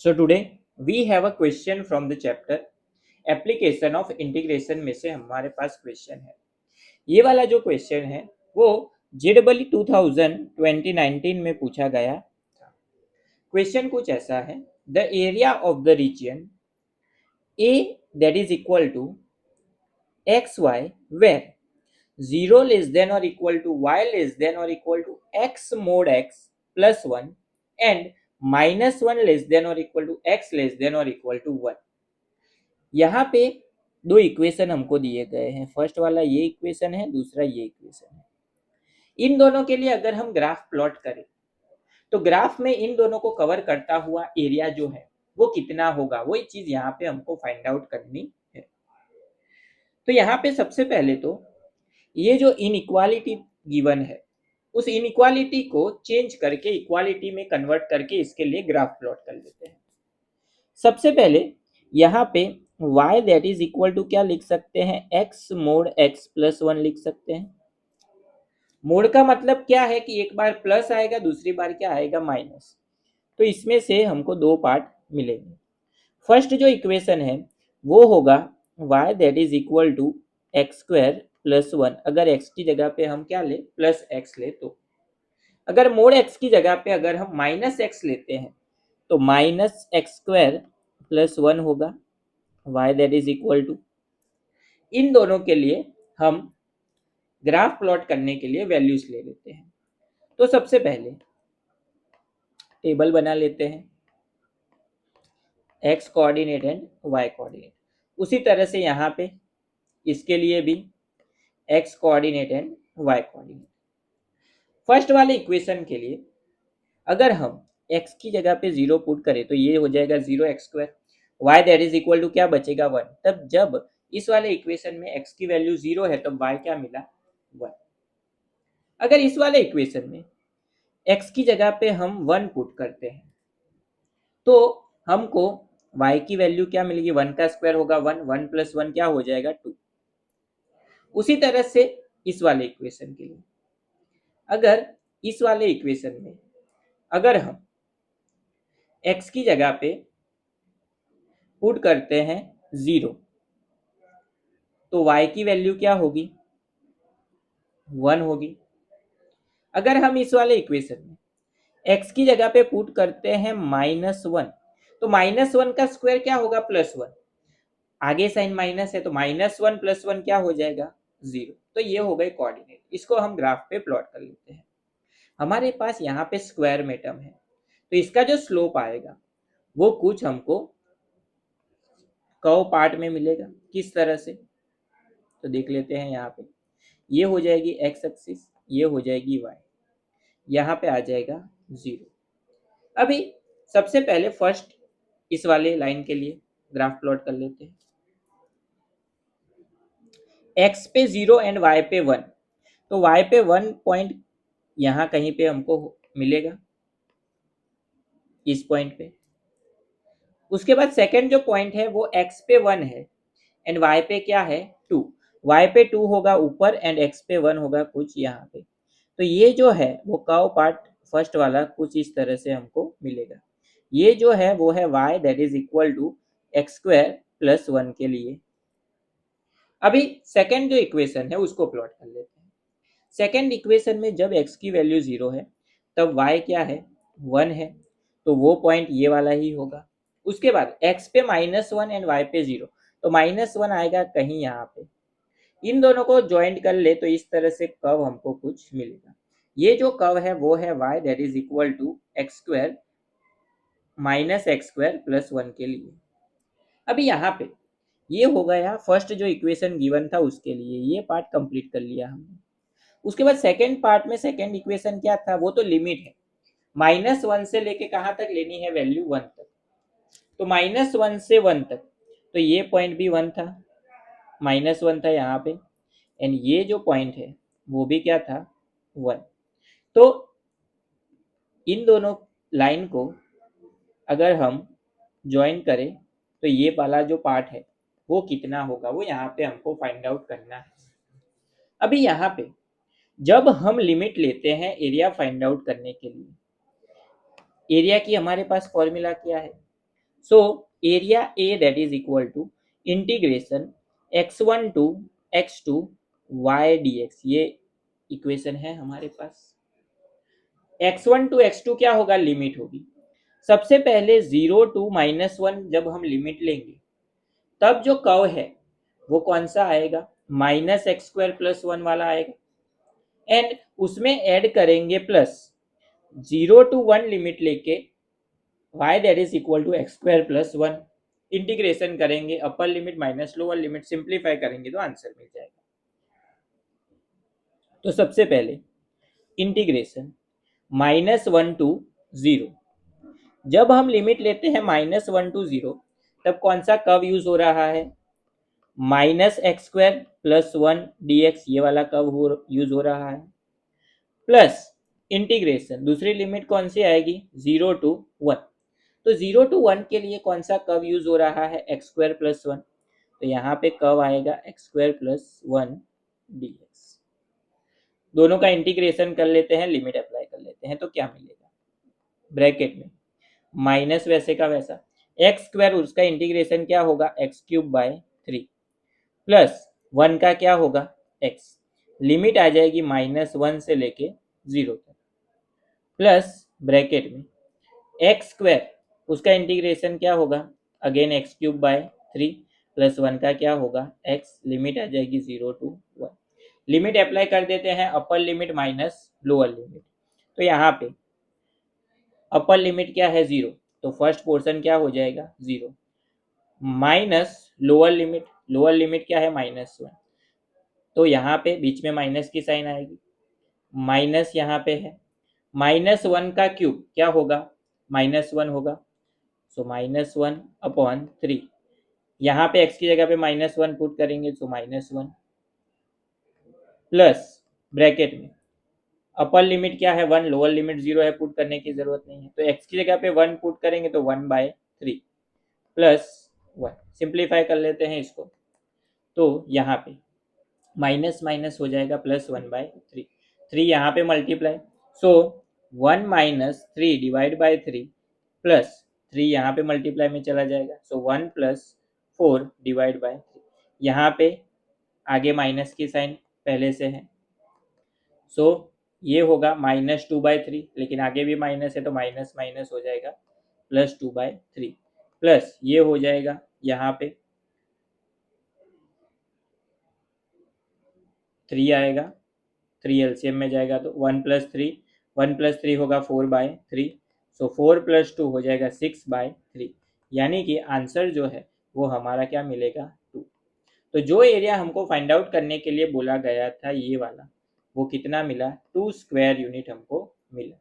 So today we have a question from the chapter application of integration में से हमारे पास question है। ये वाला जो क्वेश्चन है वो JEE 2019 में पूछा गया था। क्वेश्चन कुछ ऐसा है, the area of the region A that is equal to x y where 0 less than और equal to y less than और equal to x mod x plus 1 and -1 less than और equal to x less than और equal to 1। यहाँ पे दो equation हमको दिए गए हैं। फर्स्ट वाला ये इक्वेशन है, दूसरा ये इक्वेशन है। इन दोनों के लिए अगर हम ग्राफ प्लॉट करें तो ग्राफ में इन दोनों को कवर करता हुआ एरिया जो है वो कितना होगा, वही चीज यहाँ पे हमको फाइंड आउट करनी है। तो यहाँ पे सबसे पहले तो ये जो इनइक्वालिटी गिवन है उस इनइक्वालिटी को चेंज करके इक्वालिटी में कन्वर्ट करके इसके लिए ग्राफ प्लॉट कर लेते हैं। सबसे पहले यहाँ पे y that is equal to क्या लिख सकते हैं, x मोड x प्लस 1 लिख सकते हैं। मोड का मतलब क्या है कि एक बार प्लस आएगा, दूसरी बार क्या आएगा, माइनस। तो इसमें से हमको दो पार्ट मिलेंगे। फर्स्ट जो इक्वेशन है वो होगा y that is equal to x square plus 1। अगर x की जगह पे हम क्या ले, प्लस x ले, तो अगर मोड x की जगह पे अगर हम माइनस x लेते हैं तो माइनस एक्स स्क्वायर प्लस 1 होगा y that is equal to. इन दोनों के लिए हम ग्राफ प्लॉट करने के लिए वैल्यूज ले लेते हैं। तो सबसे पहले टेबल बना लेते हैं, x coordinate and y coordinate. उसी तरह से यहाँ पे इसके लिए भी x coordinate and y coordinate. First वाले इक्वेशन के लिए अगर हम x की जगह पे 0 पुट करें तो ये हो जाएगा 0x square, y that is equal to क्या बचेगा 1। तब जब इस वाले इक्वेशन में x की वैल्यू 0 है तो y क्या मिला, 1। अगर इस वाले इक्वेशन में x की जगह पे हम 1 पुट करते हैं तो हमको y की वैल्यू क्या मिलेगी, 1 का स्क्वायर होगा 1, 1 प्लस 1 क्या हो जाएगा 2। उसी तरह से इस वाले इक्वेशन के लिए अगर इस वाले इक्वेशन में अगर हम x की जगह पे पुट करते हैं 0 तो y की वैल्यू क्या होगी, 1 होगी। अगर हम इस वाले इक्वेशन में x की जगह पे पुट करते हैं -1 तो -1 का स्क्वायर क्या होगा, +1। आगे साइन माइनस है तो -1 + 1 क्या हो जाएगा, 0। तो ये हो गए कोऑर्डिनेट। इसको हम ग्राफ पे प्लॉट कर लेते हैं। हमारे पास यहाँ पे स्क्वायर में टर्म है तो इसका जो स्लोप आएगा वो कुछ हमको कर्व पार्ट में मिलेगा। किस तरह से, तो देख लेते हैं। यहाँ पे ये हो जाएगी x एक्सिस, ये हो जाएगी y, यहाँ पे आ जाएगा 0। अभी सबसे पहले फर्स्ट इस वाले लाइन के लिए ग्राफ प्लॉट कर लेते हैं। x पे 0 एंड y पे 1, तो y पे 1 पॉइंट यहाँ कहीं पे हमको मिलेगा, इस पॉइंट पे। उसके बाद सेकंड जो पॉइंट है वो x पे 1 है एंड y पे क्या है, 2। y पे 2 होगा ऊपर एंड x पे 1 होगा कुछ यहाँ पे। तो ये जो है वो कर्व पार्ट फर्स्ट वाला कुछ इस तरह से हमको मिलेगा। ये जो है वो है y that is equal to x square plus 1 के लिए। अभी सेकंड जो इक्वेशन है उसको प्लॉट कर लेते हैं। सेकंड इक्वेशन में जब x की वैल्यू 0 है तब y क्या है, 1 है, तो वो पॉइंट ये वाला ही होगा। उसके बाद x पे -1 एंड y पे 0, तो -1 आएगा कहीं यहाँ पे। इन दोनों को ज्वाइंट कर ले तो इस तरह से कर्व हमको कुछ मिलेगा। ये जो कर्व है वो है y that is equal to x square minus x square plus 1 के लिए। अभी यहाँ पे ये हो गया फर्स्ट जो इक्वेशन गिवन था उसके लिए, ये पार्ट कंप्लीट कर लिया हमने। उसके बाद सेकेंड पार्ट में सेकेंड इक्वेशन क्या था, वो तो लिमिट है, -1 से लेके कहाँ तक लेनी है, वैल्यू 1 तक। तो -1 से 1 तक, तो ये पॉइंट भी 1 था, -1 था यहाँ पे, एंड ये जो पॉइंट है वो भी क्या था, 1। तो इन दोनों लाइन को अगर हम ज्वाइन करें तो ये वाला जो पार्ट है वो कितना होगा, वो यहाँ पे हमको फाइंड आउट करना है। अभी यहाँ पे जब हम लिमिट लेते हैं एरिया फाइंड आउट करने के लिए, एरिया की हमारे पास फॉर्मूला क्या है, so area A that is equal to integration x1 to x2 y dx, ये इक्वेशन है हमारे पास। x1 टू x2 क्या होगा, लिमिट होगी। सबसे पहले 0 टू -1 जब हम लिमिट लेंगे तब जो कर्व है वो कौन सा आएगा, -x² + 1 वाला आएगा। एंड उसमें ऐड करेंगे प्लस 0 टू 1 लिमिट लेके y that is equal to x² + 1, integration करेंगे, upper limit minus lower limit, simplify करेंगे तो आंसर मिल जाएगा। तो सबसे पहले इंटीग्रेशन -1 टू 0, जब हम लिमिट लेते हैं -1 टू 0 तब कौन सा कर्व यूज हो रहा है, -x² + 1 dx, ये वाला कर्व यूज हो रहा है। प्लस इंटीग्रेशन, दूसरी लिमिट कौन सी आएगी, 0 टू 1, तो 0 टू 1 के लिए कौन सा कर्व यूज हो रहा है, x² + 1, तो यहाँ पे कर्व आएगा x² + 1 dx। दोनों का इंटीग्रेशन कर लेते हैं, लिमिट अप्लाई कर लेते हैं, तो क्या मिलेगा, ब्रैकेट में माइनस वैसे का वैसा x², उसका इंटीग्रेशन क्या होगा, x³ / 3 प्लस 1 का क्या होगा, x, लिमिट आ जाएगी -1 से लेके 0 तक, प्लस ब्रैकेट में x², उसका इंटीग्रेशन क्या होगा, अगेन x³ / 3 प्लस 1 का क्या होगा, x, लिमिट आ जाएगी 0 टू 1, लिमिट अप्लाई कर देते हैं, अपर लिमिट माइनस लोअर लिमिट, तो यहाँ पे अपर लिमिट क्या है 0, तो फर्स्ट पोर्शन क्या हो जाएगा 0, माइनस लोअर लिमिट क्या है -1, तो यहाँ पे बीच में माइनस की साइन आएगी, माइनस यहाँ पे है, -1 का क्यूब क्या होगा, -1 होगा, सो -1/3, यहाँ पे x की जगह पे -1 पुट करेंगे तो -1, प्लस ब्रैकेट में अपर लिमिट क्या है 1, लोअर लिमिट 0 है, पुट करने की जरूरत नहीं है, तो x की जगह पे 1 पुट करेंगे तो 1/3 प्लस 1, सिंप्लीफाई कर लेते हैं इसको, तो यहाँ पे माइनस माइनस हो जाएगा प्लस 1/3, 3 यहाँ पे multiply, so 1 - 3 divide by 3 plus 3 यहाँ पे मल्टीप्लाई में चला जाएगा, सो 1 + 4 डिवाइड बाई 3, यहाँ पे आगे माइनस की साइन पहले से है, सो ये होगा -2/3, लेकिन आगे भी माइनस है तो माइनस माइनस हो जाएगा +2/3, प्लस ये हो जाएगा यहाँ पे 3 आएगा, 3 एलसीएम में जाएगा तो 1 + 3, 1 + 3 होगा 4/3, सो 4 + 2 हो जाएगा 6/3, यानी कि आंसर जो है वो हमारा क्या मिलेगा 2। तो जो एरिया हमको फाइंड आउट करने के लिए बोला गया था ये वाला, वो कितना मिला, 2 स्क्वायर यूनिट हमको मिला।